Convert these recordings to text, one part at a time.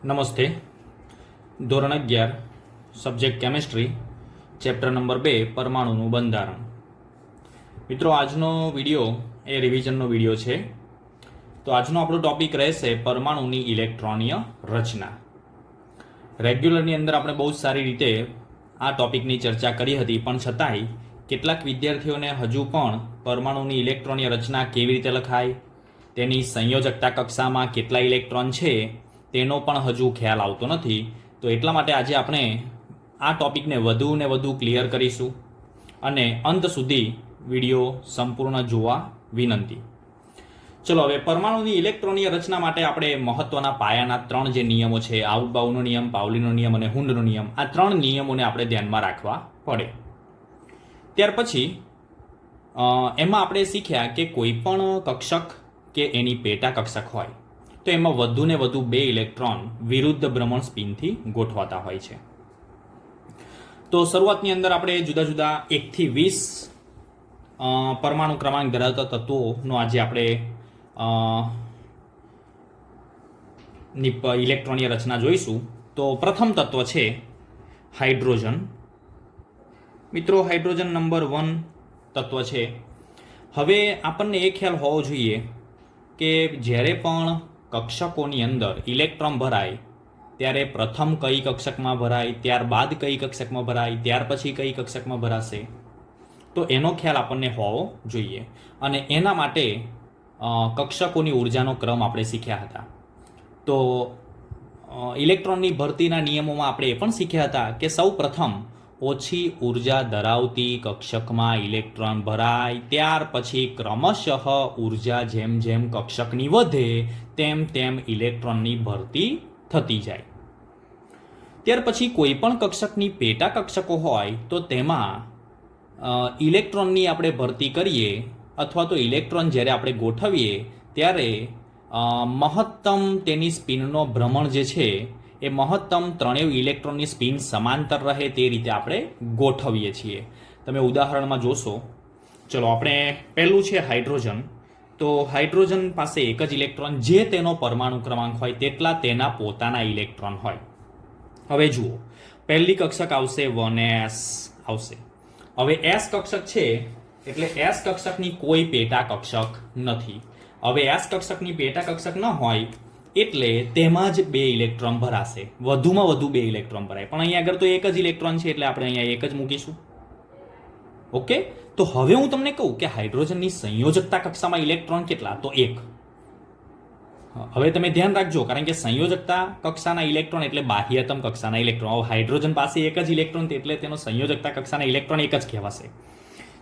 નમસ્તે. ધોરણ 11 subject chemistry chapter number 2 પરમાણુનું બંધારણ. મિત્રો, આજનો વિડીયો એ રિવિઝનનો વિડીયો છે. તો આજનો આપણો ટોપિક રહેશે પરમાણુની ઇલેક્ટ્રોનીય રચના. રેગ્યુલરની અંદર આપણે બહુ સારી રીતે આ ટોપિકની ચર્ચા કરી હતી, પણ છતાંય કેટલાક વિદ્યાર્થીઓને હજુ પણ પરમાણુની ઇલેક્ટ્રોનીય રચના કેવી રીતે લખાય, તેની સંયોજકતા કક્ષામાં કેટલા ઇલેક્ટ્રોન છે તેનો પણ હજુ ખ્યાલ આવતો નથી. તો એટલા માટે આજે આપણે આ ટોપિકને વધુ ને વધુ ક્લિયર કરીશું અને અંત સુધી વિડીયો સંપૂર્ણ જોવા વિનંતી. ચલો, હવે પરમાણુની ઇલેક્ટ્રોનીય રચના માટે આપણે મહત્વના પાયાના 3 જે નિયમો છે, આઉટબાઉનો નિયમ, પાઉલીનો નિયમ અને હુન્ડનો નિયમ, આ 3 નિયમોને આપણે ધ્યાનમાં રાખવા પડે. ત્યાર પછી એમાં આપણે શીખ્યા કે કોઈ પણ કક્ષક કે એની પેટા કક્ષક હોય તો એમાં વધુ ને વધુ 2 ઇલેક્ટ્રોન વિરુદ્ધ ભ્રમણ સ્પિનથી ગોઠવાતા હોય છે. તો શરૂઆતની અંદર આપણે જુદા જુદા 1 થી 20 પરમાણુ ક્રમાંક ધરાવતા તત્વોનો આજે આપણે ઇલેક્ટ્રોનીય રચના જોઈશું. તો પ્રથમ તત્વ છે હાઇડ્રોજન. મિત્રો, હાઇડ્રોજન નંબર 1 તત્વ છે. હવે આપણને એ ખ્યાલ હોવો જોઈએ કે જ્યારે પણ કક્ષકોની અંદર ઇલેક્ટ્રોન ભરાય ત્યારે પ્રથમ કઈ કક્ષકમાં ભરાય, ત્યારબાદ કઈ કક્ષકમાં ભરાય, ત્યાર પછી કઈ કક્ષકમાં ભરાશે, તો એનો ખ્યાલ આપણને હોવો જોઈએ. અને એના માટે કક્ષકોની ઉર્જાનો ક્રમ આપણે શીખ્યા હતા. તો ઇલેક્ટ્રોનની ભરતીના નિયમોમાં આપણે એ પણ શીખ્યા હતા કે સૌ પ્રથમ ઓછી ઉર્જા ધરાવતી કક્ષકમાં ઇલેક્ટ્રોન ભરાય, ત્યાર પછી ક્રમશઃ ઉર્જા જેમ જેમ કક્ષકની વધે તેમ તેમ ઇલેક્ટ્રોનની ભરતી થતી જાય. ત્યાર પછી કોઈ પણ કક્ષકની પેટા કક્ષકો હોય તો તેમાં ઇલેક્ટ્રોનની આપણે ભરતી કરીએ અથવા તો ઇલેક્ટ્રોન જ્યારે આપણે ગોઠવીએ ત્યારે મહત્તમ તેની સ્પિનનો ભ્રમણ જે છે એ મહત્તમ 3 ઇલેક્ટ્રોનની સ્પિન સમાંતર રહે તે રીતે આપણે ગોઠવીએ છીએ. તમે ઉદાહરણમાં જોશો. ચલો, આપણે પહેલું છે હાઇડ્રોજન. તો હાઇડ્રોજન પાસે એક જ ઇલેક્ટ્રોન, જે તેનો પરમાણુ ક્રમાંક હોય તેટલા તેના પોતાના ઇલેક્ટ્રોન હોય. હવે જુઓ, પહેલી કક્ષક આવશે 1s આવશે. હવે s કક્ષક છે એટલે s કક્ષકની કોઈ પેટા કક્ષક નથી. હવે s કક્ષકની પેટા કક્ષક ન હોય એટલે તેમાં જ 2 ઇલેક્ટ્રોન ભરાશે, વધુમાં વધુ 2 ઇલેક્ટ્રોન ભરાય. પણ અહીંયા આગળ તો એક જ ઇલેક્ટ્રોન છે એટલે આપણે અહીંયા એક જ મૂકીશું. ઓકે, તો હવે હું તમને કહું કે હાઇડ્રોજનની સંયોજકતા કક્ષામાં ઇલેક્ટ્રોન કેટલા, તો 1. હવે તમે ધ્યાન રાખજો, કારણ કે સંયોજકતા કક્ષાના ઇલેક્ટ્રોન એટલે બાહ્યતમ કક્ષાના ઇલેક્ટ્રોન. હવે હાઇડ્રોજન પાસે એક જ ઇલેક્ટ્રોન એટલે તેનો સંયોજકતા કક્ષાના ઇલેક્ટ્રોન એક જ કહેવાશે.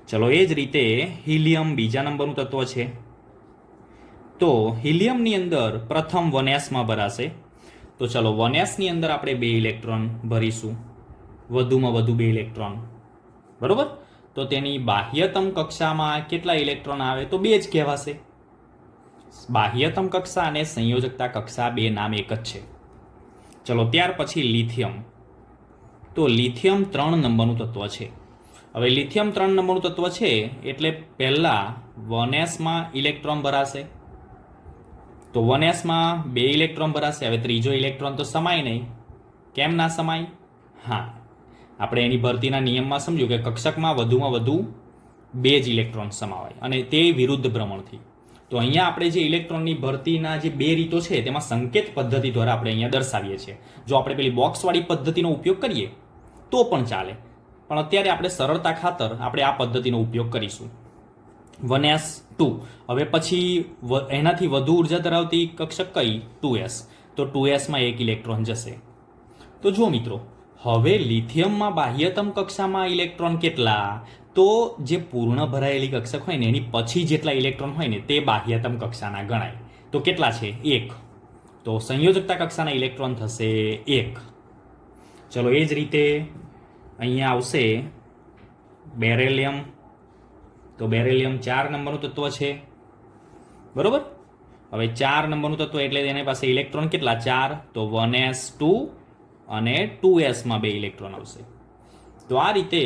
ચલો, એ જ રીતે હિલિયમ બીજા નંબરનું તત્વ છે. તો હિલિયમની અંદર પ્રથમ 1s માં ભરાશે. તો ચલો, 1s ની અંદર આપણે 2 ઇલેક્ટ્રોન ભરીશું, વધુમાં વધુ 2 ઇલેક્ટ્રોન, બરોબર. તો તેની બાહ્યતમ કક્ષામાં કેટલા ઇલેક્ટ્રોન આવે, તો 2 જ કહેવાશે. બાહ્યતમ કક્ષા અને સંયોજકતા કક્ષા 2 નામ એક જ છે. ચલો, ત્યાર પછી લિથિયમ. તો લિથિયમ 3 નંબરનું તત્વ છે. હવે લિથિયમ 3 નંબરનું તત્વ છે એટલે પહેલા 1s માં ઇલેક્ટ્રોન ભરાશે. તો 1s માં 2 ઇલેક્ટ્રોન ભરાશે. હવે ત્રીજો ઇલેક્ટ્રોન તો સમાય નહીં. કેમ ના સમાય? હા, આપણે એની ભરતીના નિયમમાં સમજ્યું કે કક્ષકમાં વધુમાં વધુ 2 જ ઇલેક્ટ્રોન સમાવાય અને તે વિરુદ્ધ ભ્રમણથી. તો અહીંયા આપણે જે ઇલેક્ટ્રોનની ભરતીના જે 2 રીતો છે તેમાં સંકેત પદ્ધતિ દ્વારા આપણે અહીંયા દર્શાવીએ છીએ. જો આપણે પેલી બોક્સવાળી પદ્ધતિનો ઉપયોગ કરીએ તો પણ ચાલે, પણ અત્યારે આપણે સરળતા ખાતર આપણે આ પદ્ધતિનો ઉપયોગ કરીશું. 1s 2. હવે પછી એનાથી વધુ ઉર્જા ધરાવતી કક્ષક કઈ? 2s. તો 2s માં 1 ઇલેક્ટ્રોન જશે. તો જુઓ મિત્રો, હવે લિથિયમમાં બાહ્યતમ કક્ષામાં ઇલેક્ટ્રોન કેટલા? તો જે પૂર્ણ ભરાયેલી કક્ષક હોય ને એની પછી જેટલા ઇલેક્ટ્રોન હોય ને તે બાહ્યતમ કક્ષાના ગણાય. તો કેટલા છે? 1. તો સંયોજકતા કક્ષાના ઇલેક્ટ્રોન થશે 1. ચલો, એ જ રીતે અહીંયા આવશે બેરેલિયમ. તો બેરેલિયમ 4 નંબરનું તત્વ છે, બરોબર. હવે 4 નંબરનું તત્વ એટલે એની પાસે ઇલેક્ટ્રોન કેટલા? 4. તો 1s 2 અને 2s માં 2 ઇલેક્ટ્રોન આવશે. તો આ રીતે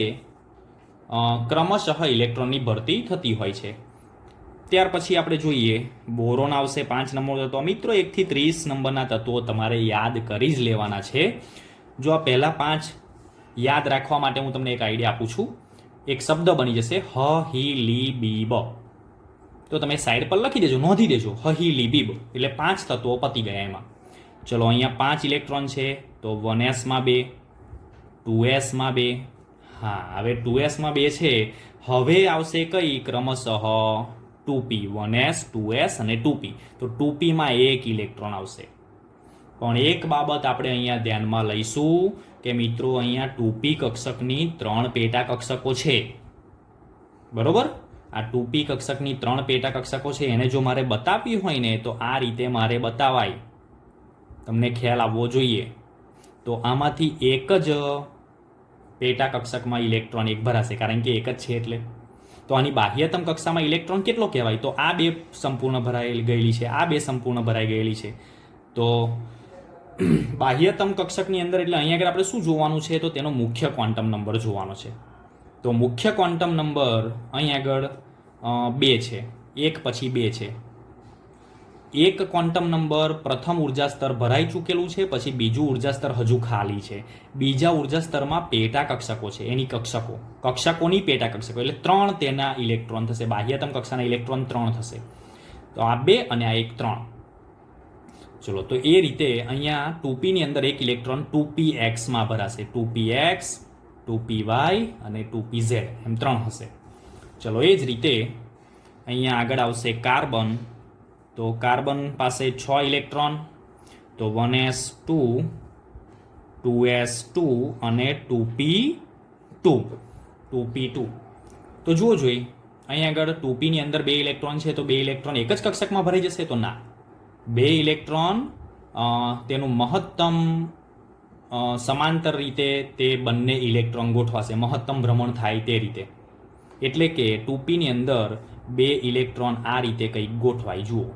ક્રમશઃ ઇલેક્ટ્રોનની ભરતી થતી હોય છે. ત્યાર પછી આપણે જોઈએ બોરોન આવશે 5 નંબરનું તત્વ. મિત્રો 1 થી 30 નંબરના તત્વો તમારે યાદ કરી જ લેવાના છે. જો આ પહેલા 5 યાદ રાખવા માટે હું તમને એક આઈડિયા આપું છું. એક શબ્દ બની જશે હ હી લી બી બ. તો તમે સાઈડ પર લખી દેજો, નોંધી દેજો હ હી લી બી બ, એટલે 5 તત્વો પતી ગયા એમાં. ચલો અહીંયા 5 ઇલેક્ટ્રોન છે, તો 1s માં 2, 2s માં 2. હા, હવે 2s માં 2 છે. હવે આવશે કઈ? ક્રમશઃ 2p, 1s 2s અને 2p. તો 2pમાં 1 ઇલેક્ટ્રોન આવશે. પણ એક બાબત આપણે અહીંયા ધ્યાનમાં લઈશું કે મિત્રો અહીંયા 2p કક્ષકની 3 પેટા કક્ષકો છે. બરોબર? આ 2p કક્ષકની 3 પેટા કક્ષકો છે, એને જો મારે બતાવવી હોય ને તો આ રીતે મારે બતાવાય. તમને ખ્યાલ આવવો જોઈએ. તો આમાંથી એક જ પેટા કક્ષકમાં ઇલેક્ટ્રોન એક ભરાશે, કારણ કે એક જ છે એટલે. તો આની બાહ્યતમ કક્ષામાં ઇલેક્ટ્રોન કેટલો કહેવાય? તો આ 2 સંપૂર્ણ ભરાઈ ગયેલી છે, આ 2 સંપૂર્ણ ભરાઈ ગયેલી છે. તો બાહ્યતમ કક્ષકની અંદર એટલે અહીંયા આગળ આપણે શું જોવાનું છે? તો તેનો મુખ્ય ક્વોન્ટમ નંબર જોવાનો છે. તો મુખ્ય ક્વોન્ટમ નંબર અહીંયા આગળ 2 છે, 1 પછી 2 છે. એક ક્વોન્ટમ નંબર પ્રથમ ઉર્જા સ્તર ભરાઈ ચૂકેલું છે, પછી બીજું ઉર્જા સ્તર હજુ ખાલી છે. બીજા ઉર્જા સ્તરમાં પેટા કક્ષકો છે, એની કક્ષકોની પેટા કક્ષકો, એટલે 3 તેના ઇલેક્ટ્રોન થશે. બાહ્યતમ કક્ષાના ઇલેક્ટ્રોન 3 થશે. તો આ 2 અને આ 1 3. ચલો, તો એ રીતે અહીંયા 2p ની અંદર એક ઇલેક્ટ્રોન 2px માં ભરાશે. 2px, 2py અને 2pz એમ 3 હશે. ચલો, એ જ રીતે અહીંયા આગળ આવશે કાર્બન. તો કાર્બન પાસે 6 ઇલેક્ટ્રોન, તો 1s2, 2s2 અને 2p2. તો જુઓ જોઈ અહીંયા આગળ 2pની અંદર 2 ઇલેક્ટ્રોન છે, તો 2 ઇલેક્ટ્રોન એક જ કક્ષકમાં ભરાઈ જશે? તો ના, 2 ઇલેક્ટ્રોન તેનું મહત્તમ સમાંતર રીતે તે બંને ઇલેક્ટ્રોન ગોઠવાશે, મહત્તમ ભ્રમણ થાય તે રીતે. એટલે કે 2pની અંદર 2 ઇલેક્ટ્રોન આ રીતે કંઈક ગોઠવાય. જુઓ,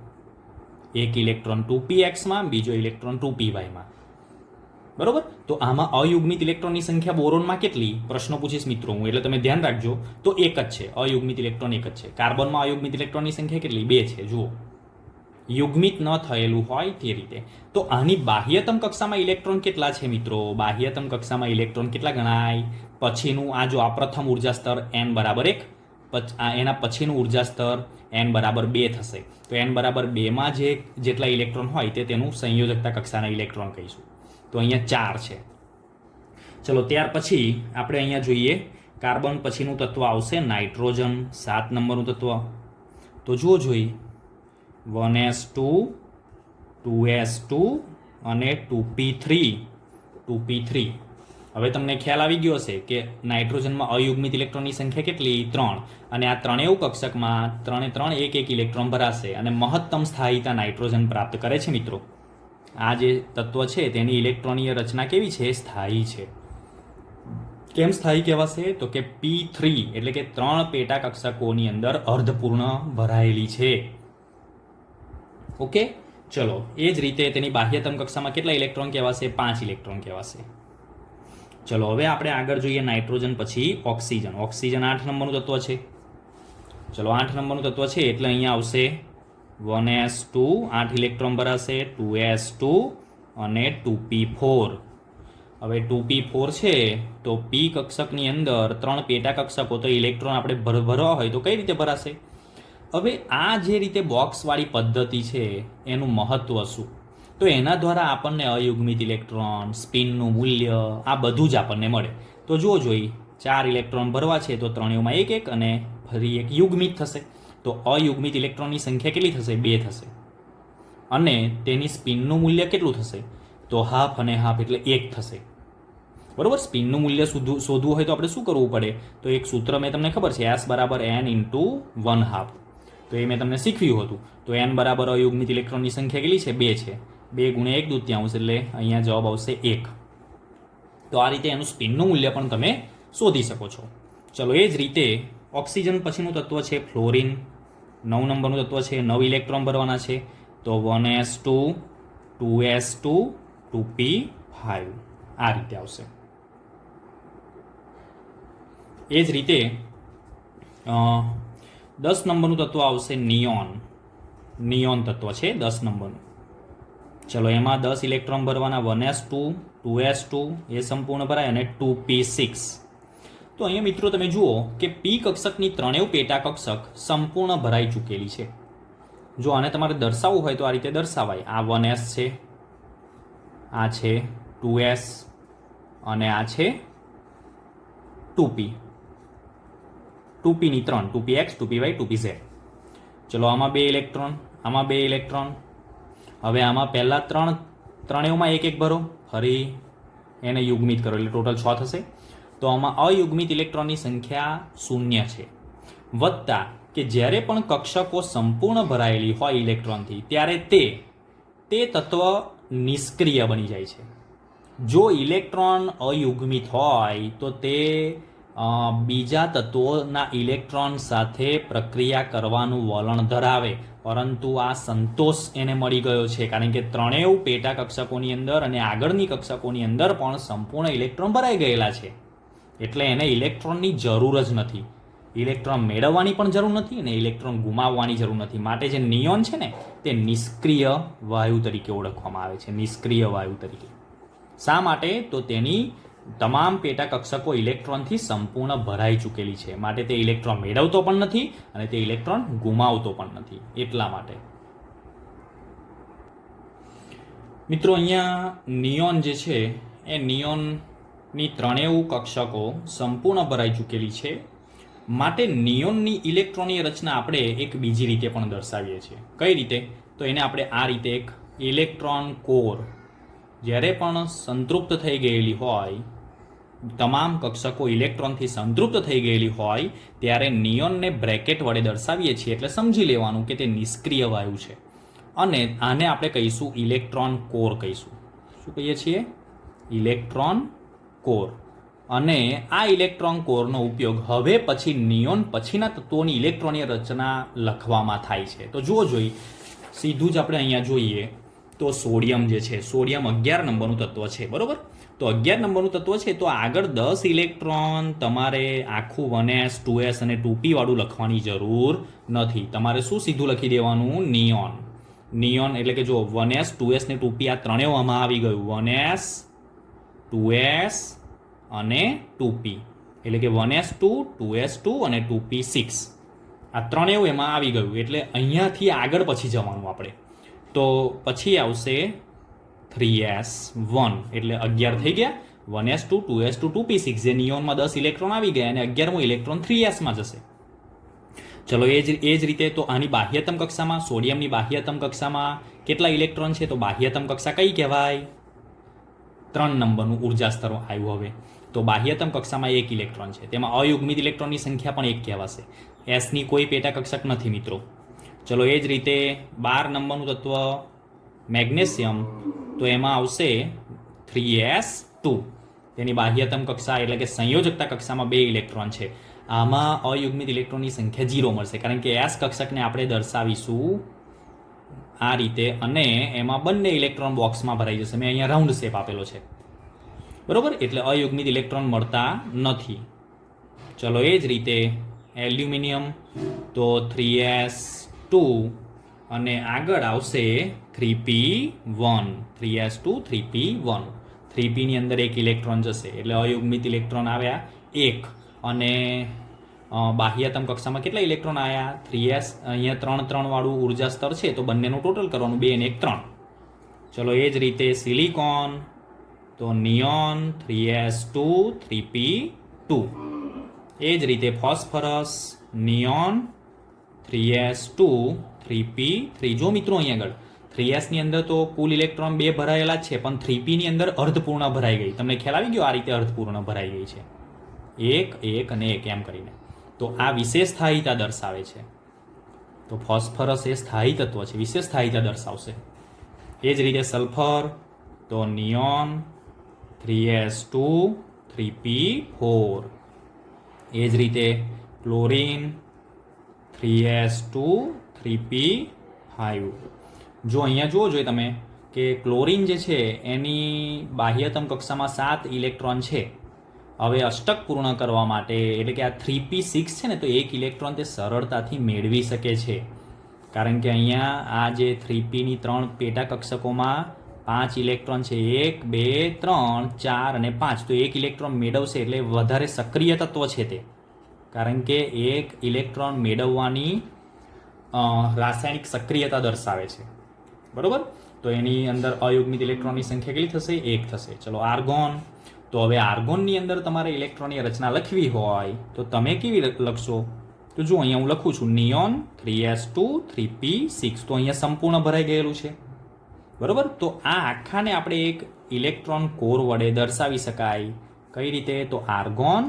એક ઇલેક્ટ્રોન 2px માં, બીજો ઇલેક્ટ્રોન 2py માં. બરોબર? તો આમાં અયુગ્મિત ઇલેક્ટ્રોનની સંખ્યા બોરોનમાં કેટલી? પ્રશ્નો પૂછીશ મિત્રો હું, એટલે તમે ધ્યાન રાખજો. તો એક જ છે, અયુગ્મિત ઇલેક્ટ્રોન એક જ છે. કાર્બનમાં અયુગ્મિત ઇલેક્ટ્રોનની સંખ્યા કેટલી? 2 છે. જુઓ, યુગ્મિત ન થયેલું હોય તે રીતે. તો આની બાહ્યતમ કક્ષામાં ઇલેક્ટ્રોન કેટલા છે મિત્રો? બાહ્યતમ કક્ષામાં ઇલેક્ટ્રોન કેટલા ગણાય? પછીનું આ જો આ પ્રથમ ઉર્જા સ્તર n બરાબર 1, એના પછીનું ઉર્જા સ્તર n બરાબર 2 થશે. તો n બરાબર 2માં જેટલા ઇલેક્ટ્રોન હોય તે તેનું સંયોજકતા કક્ષાના ઇલેક્ટ્રોન કહીશું. તો અહીંયા 4 છે. ચલો, ત્યાર પછી આપણે અહીંયા જોઈએ કાર્બન પછીનું તત્વ આવશે નાઇટ્રોજન, 7 નંબરનું તત્વ. તો જુઓ જોઈ 1s2, 2s2 અને 2p3. હવે તમને ખ્યાલ આવી ગયો હશે કે નાઇટ્રોજનમાં અયુગ્મિત ઇલેક્ટ્રોનની સંખ્યા કેટલી? 3. અને આ ત્રણેય કક્ષકમાં 3 એક ઇલેક્ટ્રોન ભરાશે અને મહત્તમ સ્થાયીતા નાઇટ્રોજન પ્રાપ્ત કરે છે મિત્રો. આ જે તત્વ છે તેની ઇલેક્ટ્રોનીય રચના કેવી છે? સ્થાયી છે. કેમ સ્થાયી કહેવાશે? તો કે p3 એટલે કે 3 પેટા કક્ષકોની અંદર અર્ધપૂર્ણ ભરાયેલી છે. ઓકે, ચલો, એ જ રીતે તેની બાહ્યતમ કક્ષામાં કેટલા ઇલેક્ટ્રોન કહેવાશે? 5 ઇલેક્ટ્રોન કહેવાશે. ચલો, હવે આપણે આગળ જોઈએ નાઇટ્રોજન પછી ઓક્સિજન. ઓક્સિજન 8 નંબરનું તત્વ છે. ચલો, 8 નંબરનું તત્વ છે એટલે અહીંયા આવશે 1s2, 8 ઇલેક્ટ્રોન ભરાશે, 2s2 અને 2p4. હવે 2p4 છે તો p કક્ષકની અંદર 3 પેટા કક્ષકો, તો ઇલેક્ટ્રોન આપણે ભરવા હોય તો કઈ રીતે ભરાશે? હવે આ જે રીતે બોક્સવાળી પદ્ધતિ છે એનું મહત્વ શું? તો એના દ્વારા આપણને અયુગ્મિત ઇલેક્ટ્રોન, સ્પિનનું મૂલ્ય, આ બધું જ આપણને મળે. તો જુઓ જોઈ 4 ઇલેક્ટ્રોન ભરવા છે તો ત્રણેયમાં 1 અને ફરી એક યુગ્મિત થશે. તો અયુગ્મિત ઇલેક્ટ્રોનની સંખ્યા કેટલી થશે? 2 થશે. અને તેની સ્પિનનું મૂલ્ય કેટલું થશે? તો હાફ અને હાફ એટલે 1 થશે. બરોબર? સ્પિનનું મૂલ્ય શોધવું હોય તો આપણે શું કરવું પડે? તો એક સૂત્ર મેં તમને ખબર છે, S બરાબર n ઇન્ટુ 1/2. તો એ મેં તમને શીખવ્યું હતું. તો n બરાબર અયુગ્મિત ઇલેક્ટ્રોનની સંખ્યા કેટલી છે? 2 છે. 2 ગુણ્યા 1/2 એટલે અહીંયા જવાબ આવશે 1. તો આ રીતે એનું સ્પિનનું મૂલ્ય પણ તમે શોધી શકો છો. ચલો, એ જ રીતે ઓક્સિજન પછીનું તત્વ છે ફ્લોરિન. 9 નંબરનું તત્વ છે. 9 ઇલેક્ટ્રોન ભરવાના છે. તો 1s2, 2s2, 2p5 આ રીતે આવશે. એ જ રીતે 10 નંબરનું તત્વ આવશે નિયોન. નિયોન તત્વ છે 10 નંબરનું. ચલો એમાં 10 ઇલેક્ટ્રોન ભરવાના 1s2, 2s2 એ સંપૂર્ણ ભરાય અને 2p6. તો અહીંયા મિત્રો તમે જુઓ કે પી કક્ષકની ત્રણેય પેટા કક્ષક સંપૂર્ણ ભરાઈ ચૂકેલી છે. જો આને તમારે દર્શાવવું હોય તો આ રીતે દર્શાવાય. આ 1s છે, આ છે 2s અને આ છે 2p. 2pની 3, 2px, 2py, 2pz. ચલો આમાં 2 ઇલેક્ટ્રોન, આમાં 2 ઇલેક્ટ્રોન. હવે આમાં પહેલા ત્રણેયમાં એક એક ભરો, ફરી એને યુગ્મિત કરો એટલે ટોટલ 6 થશે. તો આમાં અયુગ્મિત ઇલેક્ટ્રોનની સંખ્યા 0 છે. વત્તા કે જ્યારે પણ કક્ષકો સંપૂર્ણ ભરાયેલી હોય ઇલેક્ટ્રોનથી ત્યારે તે તત્વ નિષ્ક્રિય બની જાય છે. જો ઇલેક્ટ્રોન અયુગ્મિત હોય તો તે બીજા તત્વોના ઇલેક્ટ્રોન સાથે પ્રક્રિયા કરવાનું વલણ ધરાવે, પરંતુ આ સંતોષ એને મળી ગયો છે કારણ કે ત્રણેય પેટા કક્ષકોની અંદર અને આગળની કક્ષકોની અંદર પણ સંપૂર્ણ ઇલેક્ટ્રોન ભરાઈ ગયેલા છે. એટલે એને ઇલેક્ટ્રોનની જરૂર જ નથી. ઇલેક્ટ્રોન મેળવવાની પણ જરૂર નથી અને ઇલેક્ટ્રોન ગુમાવવાની જરૂર નથી. માટે જે નિયોન છે ને તે નિષ્ક્રિય વાયુ તરીકે ઓળખવામાં આવે છે. નિષ્ક્રિય વાયુ તરીકે. શા માટે? તો તેની તમામ પેટા કક્ષકો ઇલેક્ટ્રોનથી સંપૂર્ણ ભરાઈ ચૂકેલી છે. માટે તે ઇલેક્ટ્રોન મેળવતો પણ નથી અને તે ઇલેક્ટ્રોન ગુમાવતો પણ નથી. એટલા માટે મિત્રો અહીંયા નિયોન જે છે એ નિયોનની ત્રણેય કક્ષકો સંપૂર્ણ ભરાઈ ચૂકેલી છે. માટે નિયોનની ઇલેક્ટ્રોનની રચના આપણે એક બીજી રીતે પણ દર્શાવીએ છીએ. કઈ રીતે? તો એને આપણે આ રીતે એક ઇલેક્ટ્રોન કોર, જ્યારે પણ સંતૃપ્ત થઈ ગયેલી હોય, તમામ કક્ષકો ઇલેક્ટ્રોનથી સંતૃપ્ત થઈ ગયેલી હોય ત્યારે નિયોનને બ્રેકેટ વડે દર્શાવીએ છીએ. એટલે સમજી લેવાનું કે તે નિષ્ક્રિય વાયુ છે અને આને આપણે કહીશું ઇલેક્ટ્રોન કોર કહીશું. શું કહીએ છીએ? Electron core. અને આ ઇલેક્ટ્રોન કોરનો ઉપયોગ હવે પછી નિયોન પછીના તત્વોની ઇલેક્ટ્રોનની રચના લખવામાં થાય છે. તો જુઓ જોઈ સીધું જ આપણે અહીંયા જોઈએ તો સોડિયમ જે છે, સોડિયમ 11 નંબરનું તત્વ છે, બરોબર? તો 11 નંબરનું તત્વ છે તો આગળ 10 ઇલેક્ટ્રોન તમારે આખું 1s, 2s અને 2p વાળું લખવાની જરૂર નથી. તમારે શું સીધું લખી દેવાનું? નિયોન. નિયોન એટલે કે જો 1s, 2s ને 2p આ ત્રણેય આમાં આવી ગયું. 1s, 2s અને 2p એટલે કે 1s2, 2s2 અને 2p6 આ ત્રણેય એમાં આવી ગયું. એટલે અહીંયાથી આગળ પછી જવાનું આપણે. તો પછી આવશે 3s1 એટલે 11 થઈ ગયા. 1s2, 2s2, 2p6 જે નિયોનમાં 10 ઇલેક્ટ્રોન આવી ગયા અને 11મો ઇલેક્ટ્રોન 3sમાં જશે. ચલો એ જ રીતે તો આની બાહ્યતમ કક્ષામાં, સોડિયમની બાહ્યતમ કક્ષામાં કેટલા ઇલેક્ટ્રોન છે? તો બાહ્યતમ કક્ષા કઈ કહેવાય? 3 નંબરનું ઉર્જા સ્તર આવ્યું. હવે તો બાહ્યતમ કક્ષામાં 1 ઇલેક્ટ્રોન છે. તેમાં અયુગ્મિત ઇલેક્ટ્રોનની સંખ્યા પણ 1 કહેવાશે. એસની કોઈ પેટા કક્ષક નથી મિત્રો. ચલો એ જ રીતે 12 નંબરનું તત્વ મેગ્નેશિયમ, તો એમાં આવશે 3s2. તેની બાહ્યતમ કક્ષા એટલે કે સંયોજકતા કક્ષામાં 2 ઇલેક્ટ્રોન છે. આમાં અયુગ્મિત ઇલેક્ટ્રોનની સંખ્યા 0 મળશે કારણ કે એસ કક્ષકને આપણે દર્શાવીશું આ રીતે અને એમાં બંને ઇલેક્ટ્રોન બોક્સમાં ભરાઈ જશે. મેં અહીંયા રાઉન્ડ શેપ આપેલો છે, બરોબર? એટલે અયુગ્મિત ઇલેક્ટ્રોન મળતા નથી. ચલો એ જ રીતે એલ્યુમિનિયમ, તો 3s2 અને આગળ આવશે 3p1. 3s2, 3p1. 3pની અંદર 1 ઇલેક્ટ્રોન જશે એટલે અયુગ્મિત ઇલેક્ટ્રોન આવ્યા 1. અને બાહ્યતમ કક્ષામાં કેટલા ઇલેક્ટ્રોન આવ્યા? 3s. અહીંયા 3 વાળું ઉર્જા સ્તર છે તો બંનેનું ટોટલ કરવાનું, 2 અને 1 3. ચલો એ જ રીતે સિલિકોન, તો નિયોન 3s2, 3p2. એ જ રીતે ફોસ્ફરસ, નિયોન 3s2, 3p3. જો મિત્રો અહીંયા આગળ 3sની અંદર તો કુલ ઇલેક્ટ્રોન 2 ભરાયેલા જ છે પણ 3pની અંદર અર્ધપૂર્ણ ભરાઈ ગઈ. તમને ખ્યાલ આવી ગયો? આ રીતે અર્ધપૂર્ણ ભરાઈ ગઈ છે, 1, 1 અને 1 એમ કરીને. તો આ વિશેષ સ્થાયીતા દર્શાવે છે. તો ફોસ્ફરસ એ સ્થાયી તત્વ છે, વિશેષ સ્થાયીતા દર્શાવશે. એ જ રીતે સલ્ફર, તો નિયોન 3s2, 3p4. એ જ રીતે ક્લોરીન 3s2, 3p5. જો અહીંયા જુઓ જોઈએ તમે કે ક્લોરીન જે છે એની બાહ્યતમ કક્ષામાં 7 ઇલેક્ટ્રોન છે હવે અષ્ટક પૂર્ણ કરવા માટે એટલે કે આ 3p6 છે ને તો એક ઇલેક્ટ્રોન તે સરળતાથી મેળવી શકે છે, કારણ કે અહીંયા આ જે 3pની 3 પેટા કક્ષકોમાં 5 ઇલેક્ટ્રોન છે, 1 2 3 4 અને 5, તો એક ઇલેક્ટ્રોન મેળવશે એટલે વધારે સક્રિય તત્વ છે તે, કારણ કે એક ઇલેક્ટ્રોન મેળવવાની રાસાયણિક સક્રિયતા દર્શાવે છે, બરોબર. તો એની અંદર અયુગ્મિત ઇલેક્ટ્રોનની સંખ્યા કેટલી થશે? 1 થશે. ચલો આર્ગોન, તો હવે આર્ગોનની અંદર તમારે ઇલેક્ટ્રોનની રચના લખવી હોય તો તમે કેવી લખશો? તો જો અહીંયા હું લખું છું નિયોન 3s2 3p6, તો અહીંયા સંપૂર્ણ ભરાઈ ગયેલું છે, બરોબર. તો આ આખાને આપણે એક ઇલેક્ટ્રોન કોર વડે દર્શાવી શકાય. કઈ રીતે? તો આર્ગોન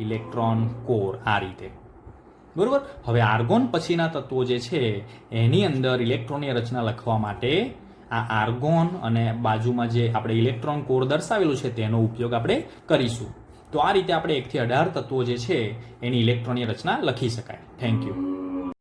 ઇલેક્ટ્રોન કોર, આ રીતે, બરોબર. હવે આર્ગોન પછીના તત્વો જે છે એની અંદર ઇલેક્ટ્રોનની રચના લખવા માટે આ આર્ગોન અને બાજુમાં જે આપણે ઇલેક્ટ્રોન કોર દર્શાવેલું છે તેનો ઉપયોગ આપણે કરીશું. તો આ રીતે આપણે 1 થી 18 તત્વો જે છે એની ઇલેક્ટ્રોનની રચના લખી શકાય. Thank you.